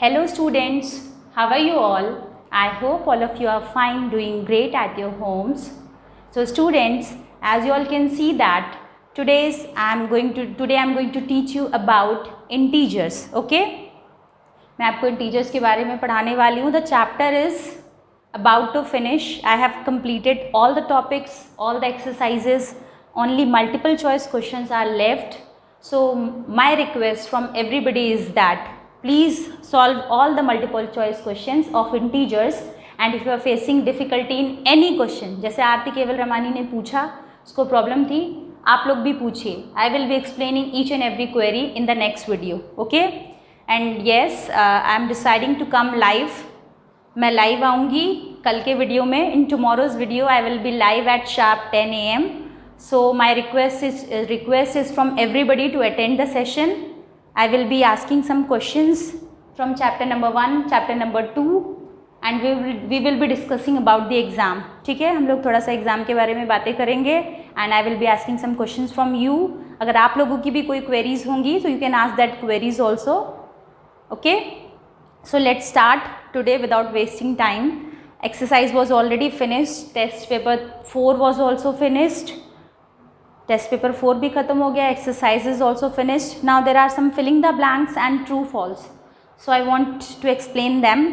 Hello students, how are you all? I hope all of you are fine, doing great at your homes. So students, as you all can see that today I'm going to teach you about integers, okay? मैं आपको integers के बारे में पढ़ाने वाली हूँ. The chapter is about to finish. I have completed all the topics, all the exercises. Only multiple choice questions are left. So my request from everybody is that please solve all the multiple choice questions of integers, and if you are facing difficulty in any question, जैसे आरती केवल रमानी ने पूछा, उसको problem थी, आप लोग भी पूछिए. I will be explaining each and every query in the next video, okay? And yes, I am deciding to come live. मैं लाइव आऊँगी कल के वीडियो में. इन tomorrow's video I will be live at sharp 10 AM. So my request is from everybody to attend the session. I will be asking some questions from chapter number 1, chapter number 2, and we will be discussing about the exam. ठीक है, हम लोग थोड़ा सा exam के बारे में बातें करेंगे and I will be asking some questions from you. अगर आप लोगों की भी कोई queries होंगी तो you can ask that queries also. Okay, so let's start today without wasting time. Exercise was already finished. Test paper 4 was also finished. Test paper 4 भी ख़त्म हो गया. Exercise is also finished. Now there are some filling the blanks and true false. So I want to explain them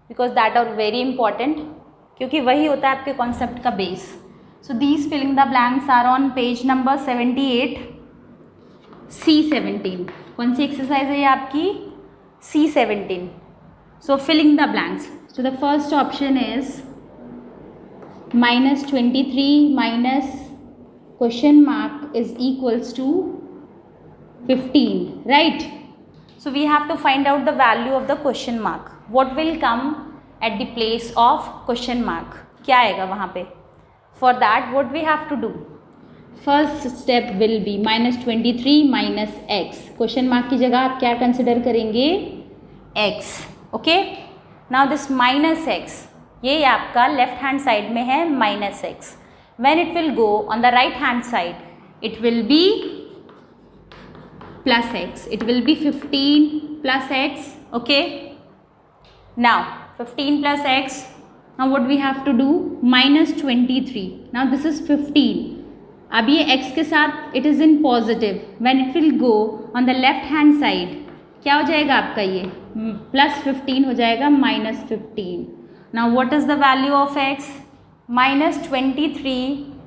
because that are very important, क्योंकि वही होता है आपके concept का बेस. So these filling the blanks are on page number 78 C17. कौन सी exercise है ये आपकी? C17. So filling the blanks. So the first option is -23 minus question mark is equals to 15, right? So we have to find out the value of the question mark. What will come at the place of question mark? क्या आएगा वहाँ पे? For that what we have to do? First step will be -23 minus x. Question mark की जगह आप क्या consider करेंगे? x. Okay? Now this minus x, ये आपका left hand side में है minus x. When it will go on the right hand side, it will be plus x. It will be 15 plus x. Okay. Now 15 plus x. Now what we have to do? -23. Now this is 15. अब ये x के साथ it is in positive. When it will go on the left hand side, क्या हो जाएगा आपका ये? +15 हो जाएगा -15. Now what is the value of x? -23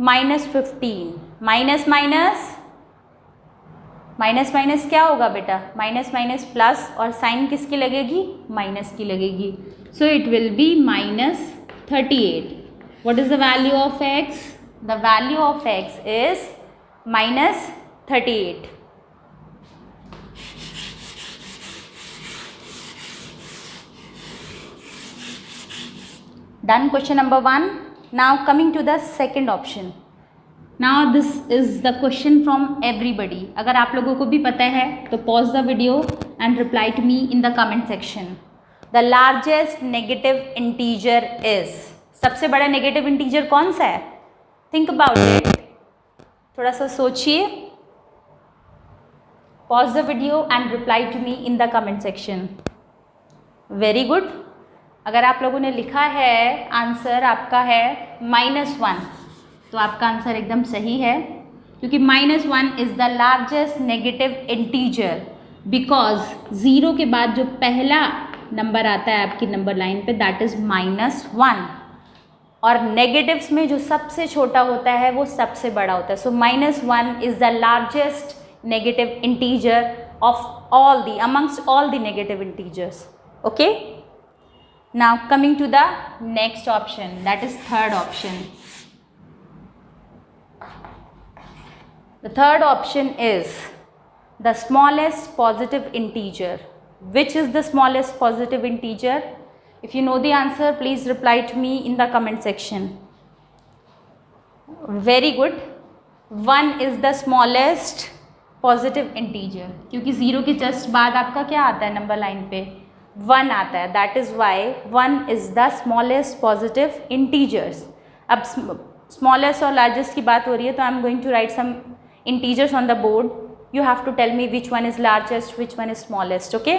minus 15. Minus minus क्या होगा बेटा? माइनस माइनस प्लस, और साइन किसकी लगेगी? माइनस की लगेगी. So it will be -38. What is the value of x? The value of x is -38. Done question number 1. Now coming to the second option. Now this is the question from everybody. अगर आप लोगों को भी पता है तो pause the video and reply to me in the comment section. The largest negative integer is. सबसे बड़ा negative integer कौन सा है? Think about it. थोड़ा सा सोचिए. Pause the video and reply to me in the comment section. Very good. अगर आप लोगों ने लिखा है आंसर आपका है -1, तो आपका आंसर एकदम सही है, क्योंकि -1 is the largest negative integer, because 0 के बाद जो पहला नंबर आता है आपकी नंबर लाइन पे, दैट इज़ -1, और नेगेटिव्स में जो सबसे छोटा होता है वो सबसे बड़ा होता है. सो -1 is the largest negative integer of all the amongst all the negative integers. Okay. Now coming to the next option, that is third option. The third option is the smallest positive integer. Which is the smallest positive integer? If you know the answer, please reply to me in the comment section. Very good. 1 is the smallest positive integer, क्योंकि 0 के just बाद आपका क्या आता है number line पे? 1 आता है. That is Y 1 is the smallest positive integers. अब स्मॉलेस्ट और लार्जेस्ट की बात हो रही है, तो I am going to write some integers on the board. You have to tell me which one is largest, which one is smallest. Okay.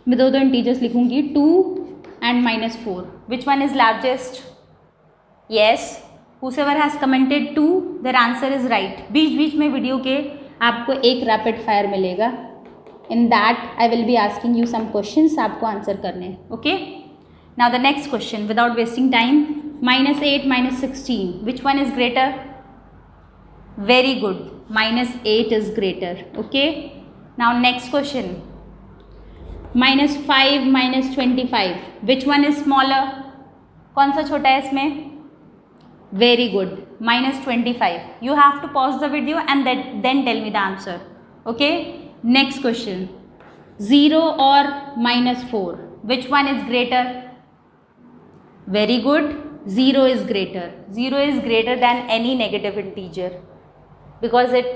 मैं दो इंटीजर्स लिखूंगी 2 and -4. Which one is largest? Yes, whosoever has commented 2, their answer is right. बीच बीच में video के आपको एक rapid fire मिलेगा. In that I will be asking you some questions, आपको answer करने. Okay? Now the next question, without wasting time, -8 -16. Which one is greater? Very good. -8 is greater. Okay? Now next question. -5 -25. Which one is smaller? कौन सा छोटा है इसमें? Very good. -25. You have to pause the video and then tell me the answer. Okay? Next question. 0 or -4. Which one is greater? Very good. 0 is greater. 0 is greater than any negative integer because it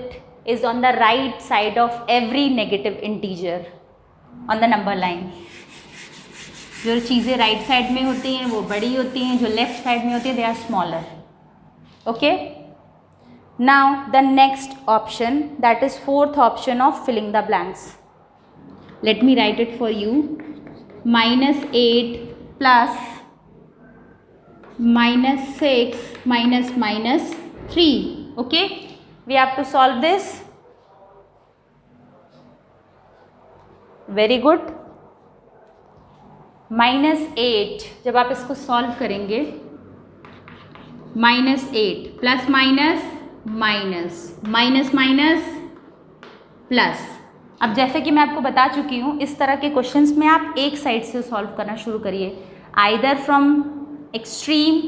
is on the right side of every negative integer on the number line. जो चीज़ें right side में होती हैं वो बड़ी होती हैं, जो लेफ्ट साइड में होती हैं they are smaller. Okay? Now the next option, that is fourth option of filling the blanks. Let me write it for you. -8 plus -6 -3. Okay? We have to solve this. Very good. -8 जब आप इसको solve करेंगे, -8 plus minus minus minus plus. अब जैसे कि मैं आपको बता चुकी हूँ, इस तरह के क्वेश्चंस में आप एक साइड से सॉल्व करना शुरू करिए, आइदर फ्रॉम एक्सट्रीम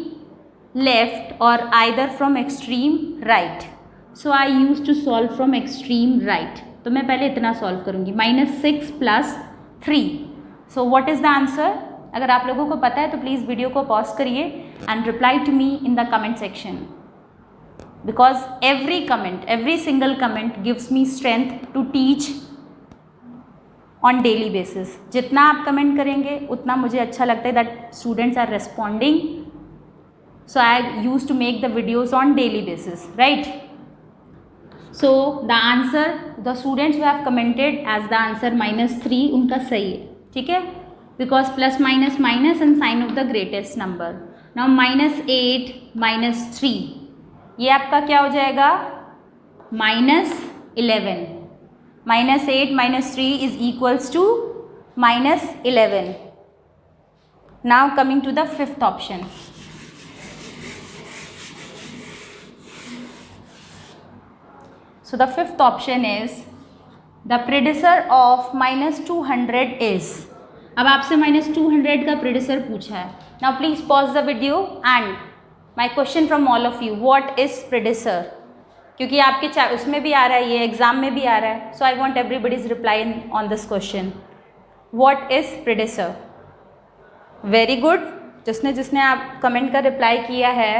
लेफ्ट और either from extreme right. So I use to solve from extreme right. तो मैं पहले इतना सॉल्व करूँगी, -6 + 3. So what is the answer? अगर आप लोगों को पता है तो प्लीज़ वीडियो को पॉज करिए and reply to me in the comment section, because every single comment gives me strength to teach on daily basis. जितना आप कमेंट करेंगे उतना मुझे अच्छा लगता है that students are responding. So I use to make the videos on daily basis, right? So the answer, the students who have commented as the answer -3, उनका सही है, ठीक है? Because plus minus minus and sign of the greatest number. Now -8 -3, ये आपका क्या हो जाएगा? -11. -8 -3 is equals to -11. Now coming to the fifth option. So the fifth option is the predecessor of -200 is. अब आपसे -200 का predecessor पूछा है. Now please pause the video and my question from all of you, what is predecessor? क्योंकि आपके उसमें भी आ रहा है, ये एग्जाम में भी आ रहा है. So I want everybody's reply on this question. What is predecessor? Very good. जिसने आप कमेंट का रिप्लाई किया है,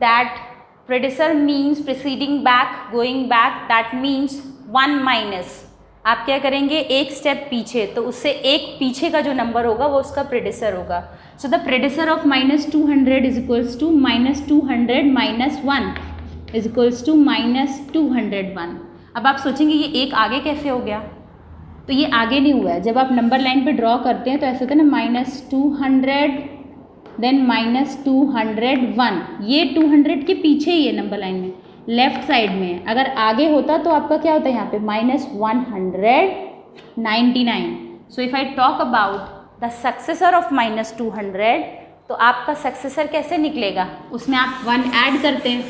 that predecessor means preceding back, going back, that means 1 minus. आप क्या करेंगे? एक स्टेप पीछे, तो उससे एक पीछे का जो नंबर होगा वो उसका predecessor होगा. So the predecessor of -200 is equals to -200 - 1 is equals to -201. अब आप सोचेंगे ये एक आगे कैसे हो गया? तो ये आगे नहीं हुआ है. जब आप नंबर लाइन पे ड्रॉ करते हैं तो ऐसे होता है ना, -200 देन -201. ये 200 के पीछे ही है नंबर लाइन में, लेफ्ट साइड में. अगर आगे होता तो आपका क्या होता है यहाँ पे? -199. So if I talk about the successor of -200, तो आपका सक्सेसर कैसे निकलेगा? उसमें आप 1 ऐड करते हैं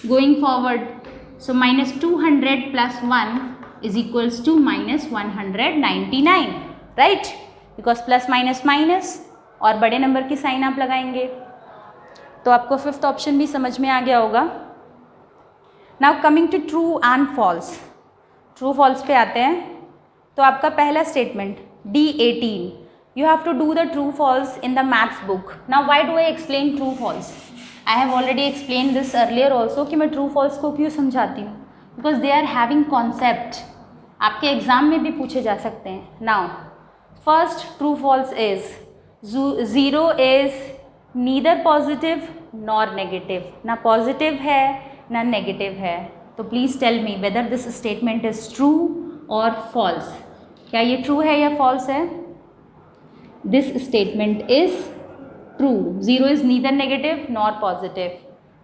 going forward. So -200 + 1 is equals to -199, right? Because plus minus minus और बड़े नंबर की साइन आप लगाएंगे. तो आपको फिफ्थ ऑप्शन भी समझ में आ गया होगा. Now coming to true and false. True false पे आते हैं. तो आपका पहला statement D18, you have to do the true false in the maths book. Now why do I explain true false? I have already explain this earlier also कि मैं true false को क्यों समझाती हूँ, because they are having concept. आपके exam में भी पूछे जा सकते हैं. Now first true false is 0 is neither positive nor negative. ना पॉजिटिव है ना नेगेटिव है. तो please tell me whether this statement is true और फॉल्स. क्या ये ट्रू है या फॉल्स है? This statement is true. 0 is neither negative nor positive.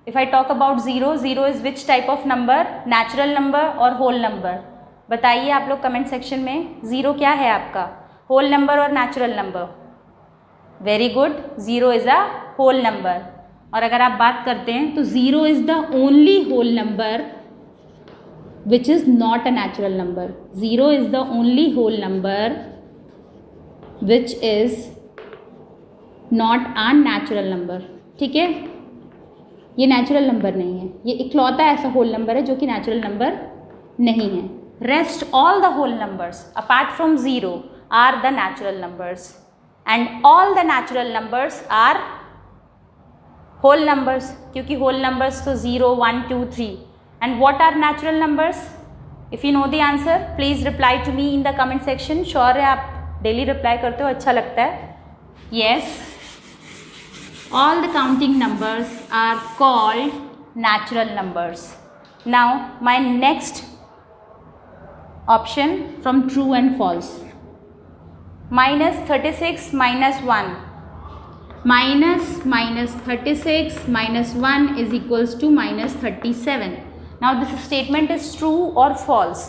If I talk about 0, 0 is which type of number? Natural number और whole number? बताइए आप लोग कमेंट सेक्शन में, 0 क्या है आपका? होल नंबर और natural number? Very good, 0 is a whole number. और अगर आप बात करते हैं तो 0 is the only whole number which is not a natural number. 0 is the only whole number which is not a natural number. ठीक है, ये नेचुरल नंबर नहीं है, ये इकलौता ऐसा होल नंबर है जो कि नेचुरल नंबर नहीं है. Rest all the whole numbers apart from 0 are the natural numbers and all the natural numbers are whole numbers, क्योंकि होल नंबर्स तो 0, 1, 2, 3. And what are natural numbers? If you know the answer, please reply to me in the comment section. Sure है आप daily reply करते हो, अच्छा लगता है. Yes, all the counting numbers are called natural numbers. Now my next option from true and false. Minus 36 minus 1. Minus 36 minus 1 is equals to minus 37. Now this statement is true or false.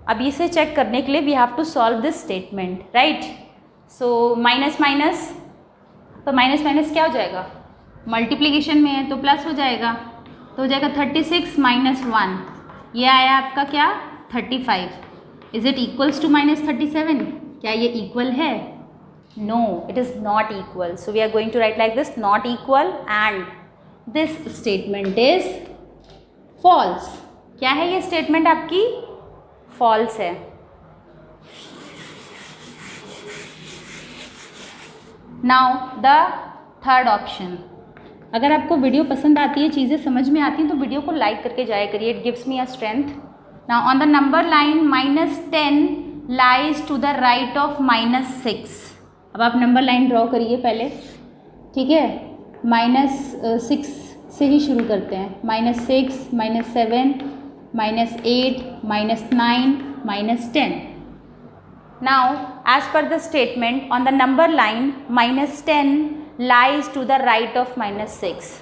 अब इसे check करने के लिए we have to solve this statement, right? So minus minus, तो minus minus क्या हो जाएगा? Multiplication में है तो प्लस हो जाएगा, तो हो जाएगा 36 minus 1. ये आया आपका क्या? 35. Is it equals to minus 37? क्या ये equal है? No, it is not equal. So we are going to write like this, not equal, and this statement is false. क्या है ये स्टेटमेंट आपकी? false है. Now the third option. अगर आपको वीडियो पसंद आती है, चीज़ें समझ में आती हैं तो वीडियो को लाइक करके जाया करिए. It gives me a strength. Now on the number line minus 10 lies to the right of minus 6. अब आप नंबर लाइन ड्रॉ करिए पहले, ठीक है? -6 से ही शुरू करते हैं. -6, -7, -8, -9, -10. Now as per the statement on the number line -10 lies to the right of -6.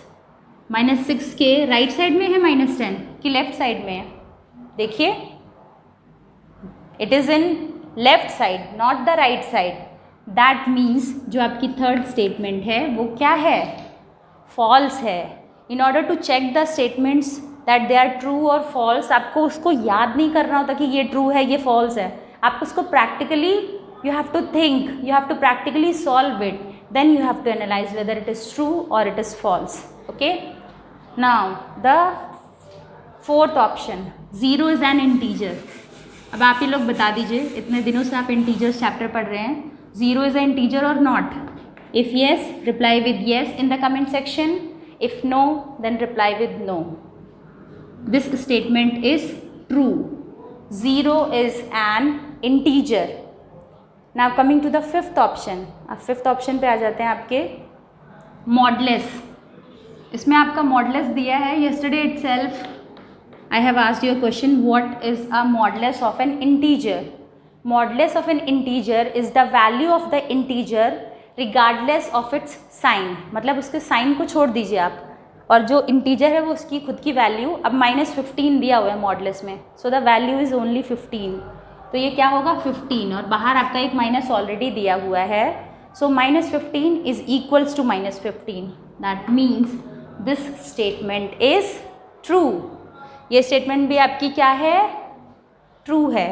-6 के राइट साइड में है -10 कि लेफ्ट साइड में है? देखिए, it is in left side, not the right side. That means जो आपकी थर्ड स्टेटमेंट है वो क्या है? फॉल्स है. In order to check the statements that they are true और फॉल्स, आपको उसको याद नहीं करना होता कि ये ट्रू है, ये फॉल्स है. आपको उसको practically you have to think, you have to practically solve it, then you have to analyse whether it is true और it is false. Okay, now the fourth option, 0 is an integer. अब आप ही लोग बता दीजिए, इतने दिनों से आप इंटीजर्स चैप्टर पढ़ रहे हैं, 0 is an integer or not? If yes, reply with yes in the comment section. If no, then reply with no. This statement is true. 0 is an integer. Now coming to the fifth option. अब fifth option पे आ जाते हैं आपके modulus. इसमें आपका modulus दिया है. Yesterday itself I have asked you a question, what is a modulus of an integer? Modulus of an integer is the value of the integer regardless of its sign. मतलब उसके sign को छोड़ दीजिए आप, और जो इंटीजर है वो उसकी खुद की वैल्यू. अब -15 दिया हुआ है मॉडुलस में, so the value is only 15. तो ये क्या होगा? 15, और बाहर आपका एक माइनस ऑलरेडी दिया हुआ है. So -15 is equals to -15. That means this statement is true. ये स्टेटमेंट भी आपकी क्या है? ट्रू है.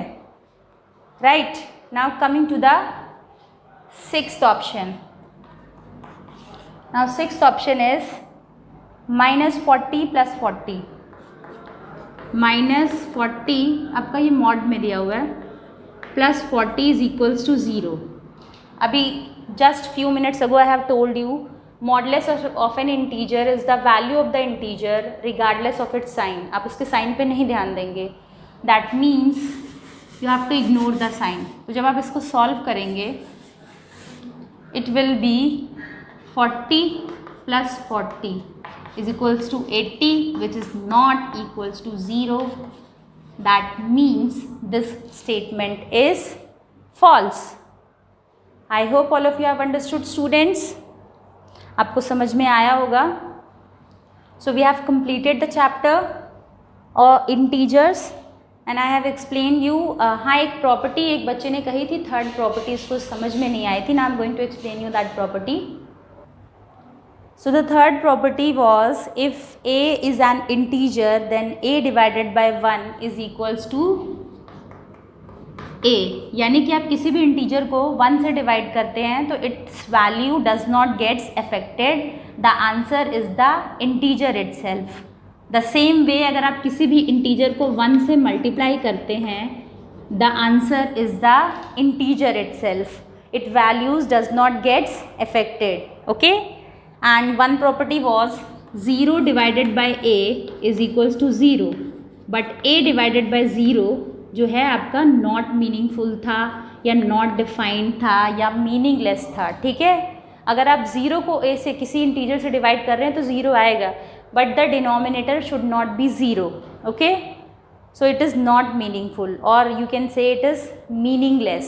Right, now coming to the sixth option. Now sixth option is -40 + 40. -40 आपका ये मॉड में दिया हुआ है, +40 is equals to 0. अभी just few minutes ago I have told you modulus of an integer is the value of the integer regardless of its sign. आप उसके sign पे नहीं ध्यान देंगे. That means you have to ignore the sign. तो जब आप इसको सॉल्व करेंगे, it will be 40 + 40 is equals to 80, which is not equals to 0. That means this statement is false. I hope all of you have understood students, आपको समझ में आया होगा. So we have completed the chapter और integers and I have explain you. हाँ, एक property एक बच्चे ने कही थी, थर्ड प्रॉपर्टी इसको समझ में नहीं आई थी ना. I am going to explain you that property. So the third property was, if a is an integer then a divided by 1 is equals to a. यानी कि आप किसी भी इंटीजर को 1 से डिवाइड करते हैं तो its value does not gets affected. The answer is the integer itself. The same way अगर आप किसी भी इंटीजर को 1 से मल्टीप्लाई करते हैं, the answer is the integer itself. It values does not gets affected. Okay. And one property was 0 divided by a is equals to 0, but a divided by 0 जो है आपका नॉट मीनिंगफुल था या not defined था या meaningless था. ठीक है. अगर आप 0 को a से किसी इंटीजर से डिवाइड कर रहे हैं तो 0 आएगा, but the denominator should not be 0. Okay. So it is not meaningful और you can say it is meaningless,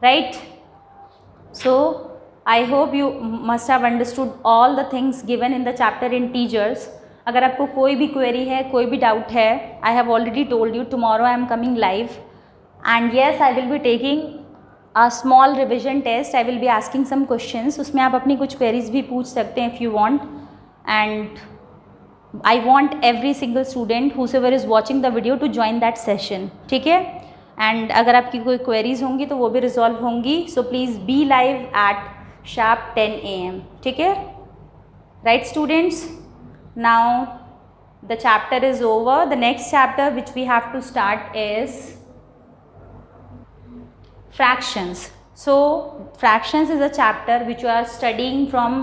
right. So I hope you must have understood all the things given in the chapter integers. अगर आपको कोई भी query है, कोई भी doubt है, I have already told you tomorrow I am coming live, and yes I will be taking a small revision test. I will be asking some questions. उसमें आप अपनी कुछ queries भी पूछ सकते हैं if you want, and I want every single student whosoever is watching the video to join that session. ठीक है. एंड अगर आपकी कोई queries होंगी तो वो भी resolve होंगी. So please be live at sharp 10 AM. ठीक है. Right students, now the chapter is over. The next chapter which we have to start is fractions. So fractions is a chapter which you are studying from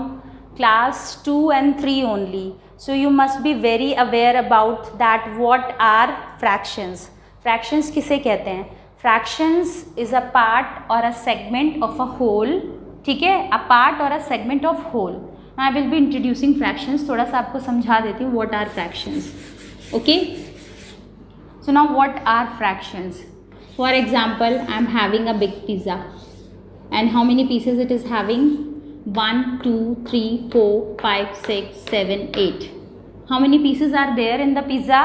class 2 and 3 only. So you must be very aware about that. What are fractions? Fractions किसे कहते हैं? Fractions is a part or a segment of a whole. ठीक है. A part और a segment of whole. I will be introducing fractions. थोड़ा सा आपको समझा देती हूँ what are fractions. Okay. So now what are fractions. For example, I am having a big pizza and how many pieces it is having? 1 2 3 4 5 6 7 8. How many pieces are there in the pizza?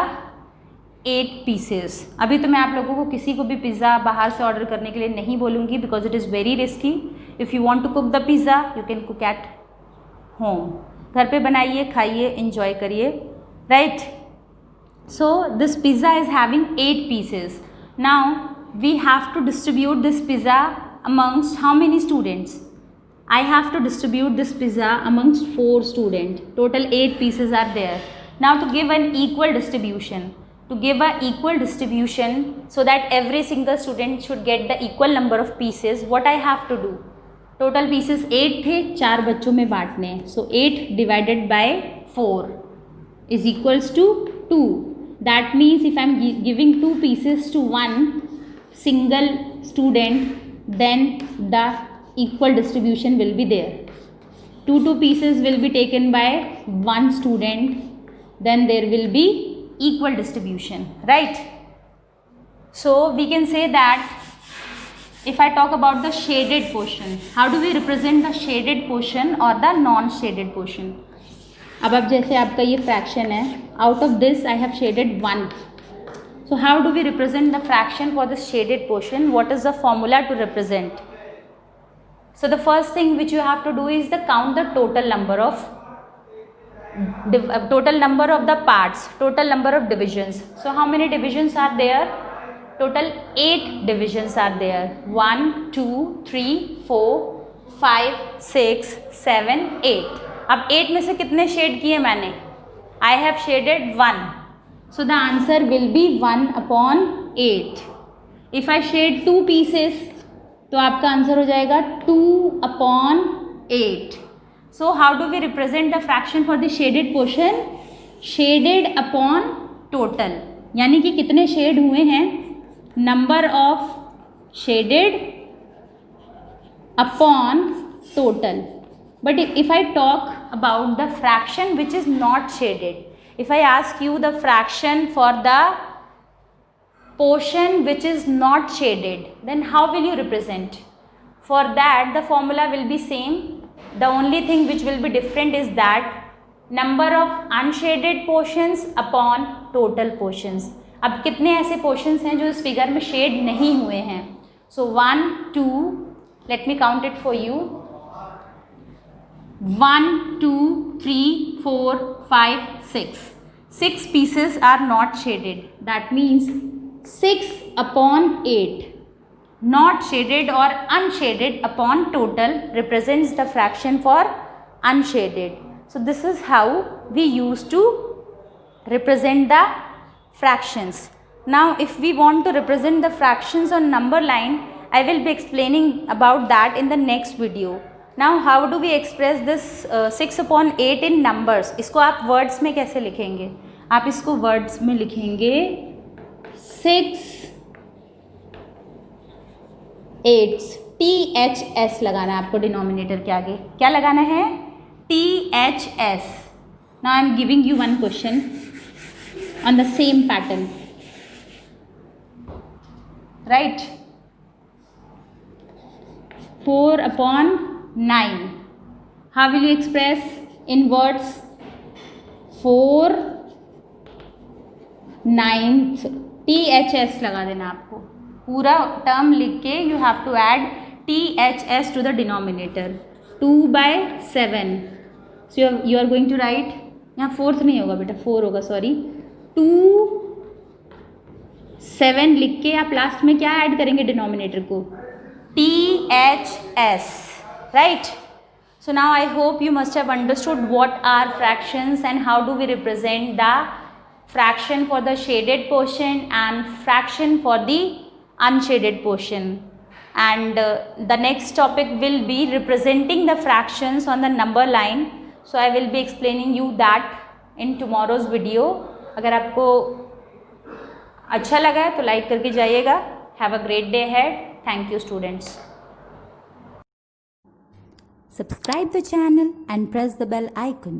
8 pieces. अभी तो मैं आप लोगों को किसी को भी pizza बाहर से ऑर्डर करने के लिए नहीं बोलूँगी because it is very risky. If you want to cook the pizza you can cook at home. घर पे बनाइए, खाइए, इंजॉय करिए, right. So this pizza is having 8 pieces. Now we have to distribute this pizza amongst how many students? I have to distribute this pizza amongst 4 students. Total 8 pieces are there. Now to give an equal distribution. To give a equal distribution so that every single student should get the equal number of pieces, what I have to do? Total pieces 8 थे, 4 बच्चों में बांटने हैं. So 8 divided by 4 is equals to 2. That means if I am giving 2 pieces to one single student, then the equal distribution will be there. 2 pieces will be taken by one student, then there will be equal distribution, right. So we can say that if I talk about the shaded portion, how do we represent the shaded portion or the non shaded portion? अब जैसे आपका ये fraction है, out of this I have shaded 1. So how do we represent the fraction for this shaded portion? What is the formula to represent? So the first thing which you have to do is the count the total number of the parts, total number of divisions. So how many divisions are there? Total 8 divisions are there. 1 2 3 4 5 6 7 8. अब 8 में से कितने shade किए मैंने? I have shaded 1. So the answer will be 1 upon 8. If I shade 2 pieces, तो आपका answer हो जाएगा 2 upon 8. So how do we represent the fraction for the shaded portion? Shaded upon total. यानी कि कितने शेड हुए हैं? Number of shaded upon total. But if I talk about the fraction which is not shaded, if I ask you the fraction for the portion which is not shaded, then how will you represent? For that the formula will be same. The only thing which will be different is that number of unshaded portions upon total portions. अब कितने ऐसे portions हैं जो इस figure में shade नहीं हुए हैं? So 1 2, let me count it for you. 1 2 3 4 5 6. 6 pieces are not shaded. That means 6 upon 8 not shaded or unshaded upon total represents the fraction for unshaded. So this is how we used to represent the fractions. Now if we want to represent the fractions on number line, I will be explaining about that in the next video. Now how do we express this 6 upon 8 in numbers? इसको आप words में कैसे लिखेंगे? आप इसको words में लिखेंगे 6 8s, THS लगाना है आपको डिनोमिनेटर के आगे. क्या लगाना है? THS. Now I am giving you one question on the same pattern. Right? 4 upon 9. How will you express in words? 4 9th. THS लगा देना आपको. पूरा टर्म लिख के you have to add THS to the denominator. 2/7. So you are going to write, यहाँ 4th नहीं होगा बेटा, 4 होगा, सॉरी. 2 7 लिख के आप लास्ट में क्या ऐड करेंगे डिनोमिनेटर को? THS. Right. So now I hope you must have understood what are fractions and how do we represent the fraction for the shaded portion and fraction for the unshaded portion. And the next topic will be representing the fractions on the number line. So I will be explaining you that in tomorrow's video. अगर आपको अच्छा लगा है तो like करके जाइएगा. Have a great day ahead. Thank you students. Subscribe the channel and press the bell icon.